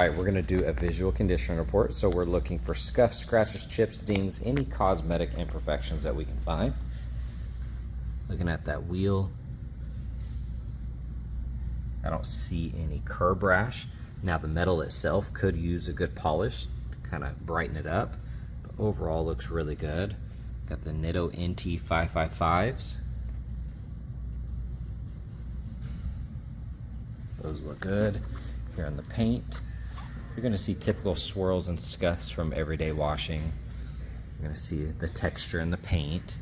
right, we're gonna do a visual condition report. So we're looking for scuffs, scratches, chips, dings, any cosmetic imperfections that we can find. Looking at that wheel, I don't see any curb rash. Now the metal itself could use a good polish to kind of brighten it up, but overall looks really good. Got the Nitto NT555s. Those look good. Here on the paint, you're gonna see typical swirls and scuffs from everyday washing. You're gonna see the texture in the paint.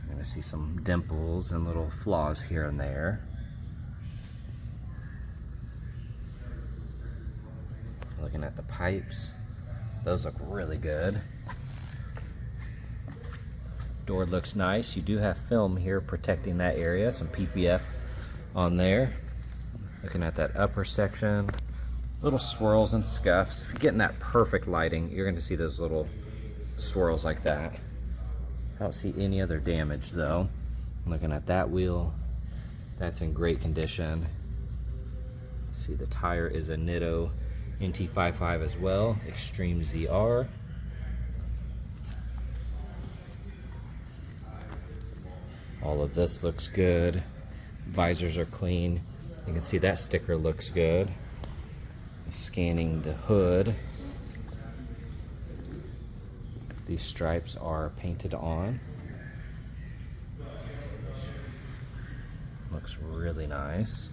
You're gonna see some dimples and little flaws here and there. Looking at the pipes, those look really good. Door looks nice. You do have film here protecting that area, some PPF on there. Looking at that upper section, little swirls and scuffs. If you're getting that perfect lighting, you're going to see those little swirls like that. I don't see any other damage though. Looking at that wheel, that's in great condition. See, the tire is a Nitto NT55 as well, Extreme ZR. All of this looks good. Visors are clean. You can see that sticker looks good. Scanning the hood. These stripes are painted on. Looks really nice.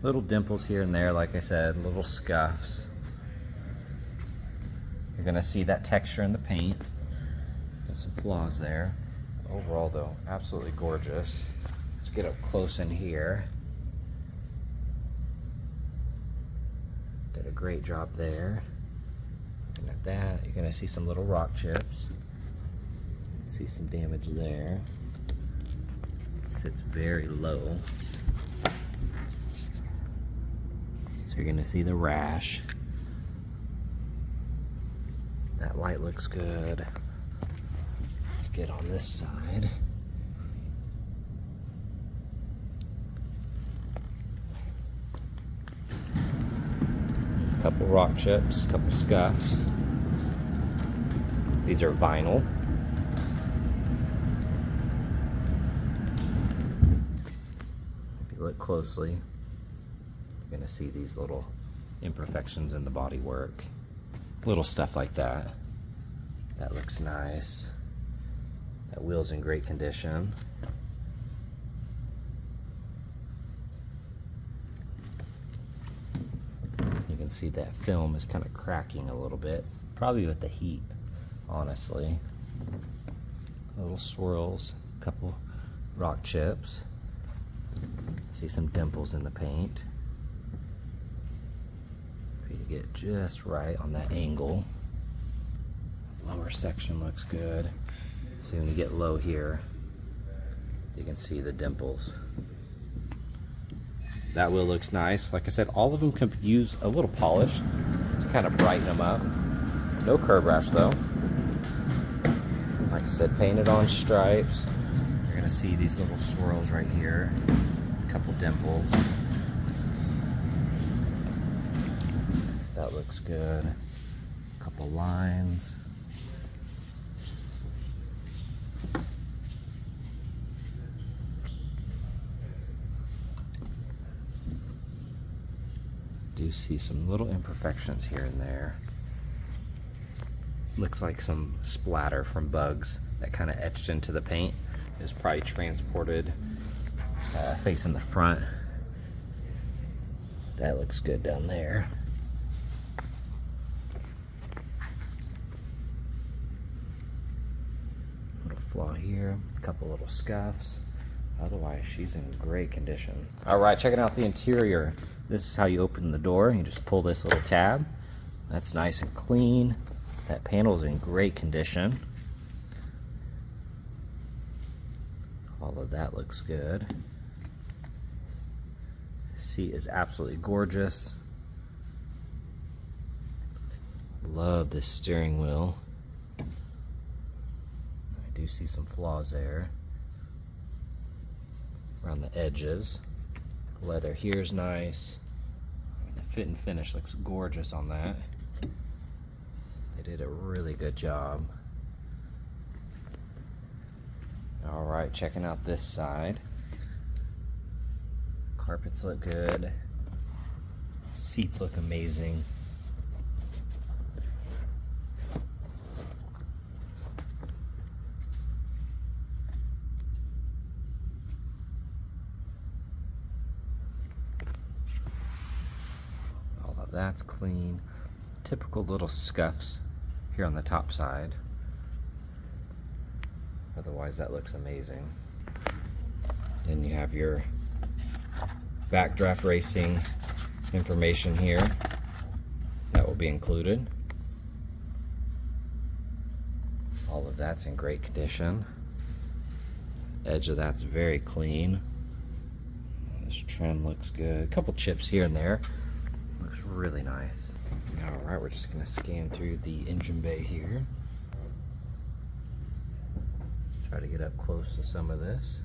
Little dimples here and there, like I said, little scuffs. You're gonna see that texture in the paint. Got some flaws there. Overall though, absolutely gorgeous. Let's get up close in here. Did a great job there. Looking at that, you're gonna see some little rock chips. See some damage there. It sits very low. So you're gonna see the rash. That light looks good. Let's get on this side. A couple rock chips, a couple scuffs. These are vinyl. If you look closely, you're gonna see these little imperfections in the bodywork. Little stuff like that. That looks nice. That wheel's in great condition. You can see that film is kind of cracking a little bit, probably with the heat, honestly. Little swirls, a couple rock chips. See some dimples in the paint. Get just right on that angle. Lower section looks good. See, when you get low here, you can see the dimples. That wheel looks nice. Like I said, all of them could use a little polish to kind of brighten them up. No curb rash though. Like I said, painted on stripes. You're gonna see these little swirls right here. A couple dimples. That looks good. A couple lines. Do see some little imperfections here and there. Looks like some splatter from bugs that kind of etched into the paint. It was probably transported facing the front. That looks good down there. Flaw here, a couple little scuffs. Otherwise, she's in great condition. All right, checking out the interior. This is how you open the door. You just pull this little tab. That's nice and clean. That panel's in great condition. All of that looks good. Seat is absolutely gorgeous. Love this steering wheel. do see some flaws there around the edges. Leather here is nice. The fit and finish looks gorgeous on that. They did a really good job. All right, checking out this side. Carpets look good. Seats look amazing. All of that's clean. Typical little scuffs here on the top side. Otherwise, that looks amazing. Then you have your Backdraft Racing information here. That will be included. All of that's in great condition. Edge of that's very clean. This trim looks good. A couple chips here and there. Looks really nice. All right, we're just gonna scan through the engine bay here. Try to get up close to some of this.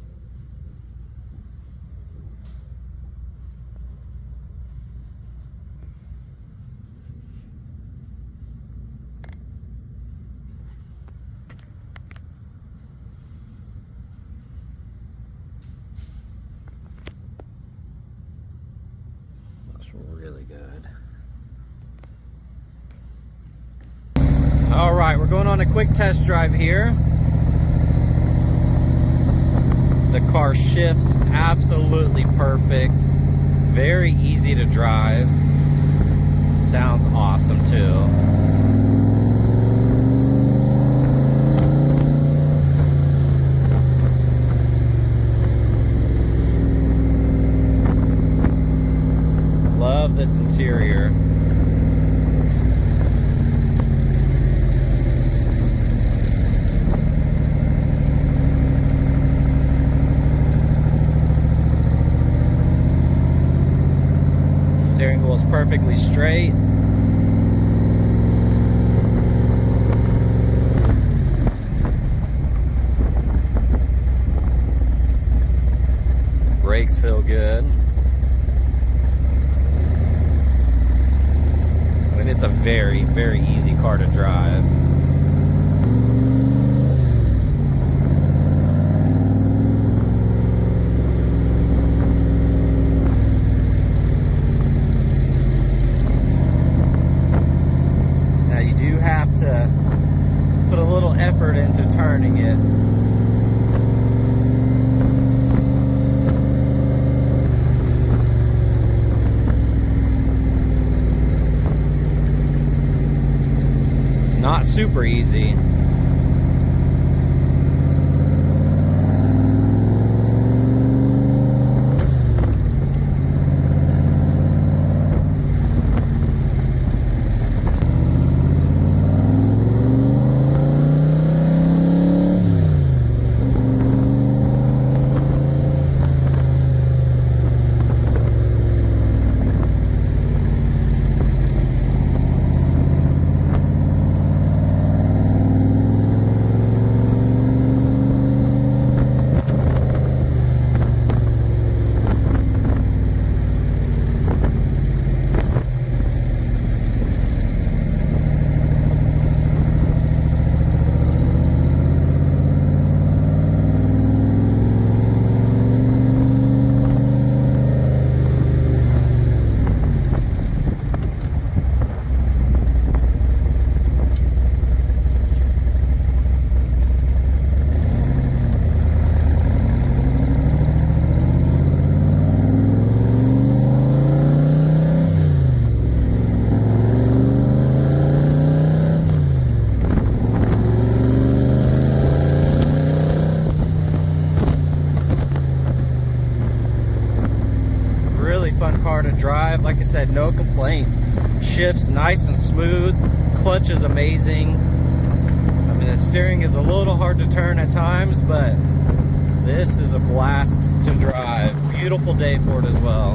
Looks really good. All right, we're going on a quick test drive here. The car shifts absolutely perfect. Very easy to drive. Sounds awesome too. Love this interior. Steering wheel is perfectly straight. Brakes feel good. I mean, it's a very, very easy car to drive. Have to put a little effort into turning it. It's not super easy. Fun car to drive. Like I said, no complaints. Shifts nice and smooth. Clutch is amazing. I mean, the steering is a little hard to turn at times, but this is a blast to drive. Beautiful day for it as well.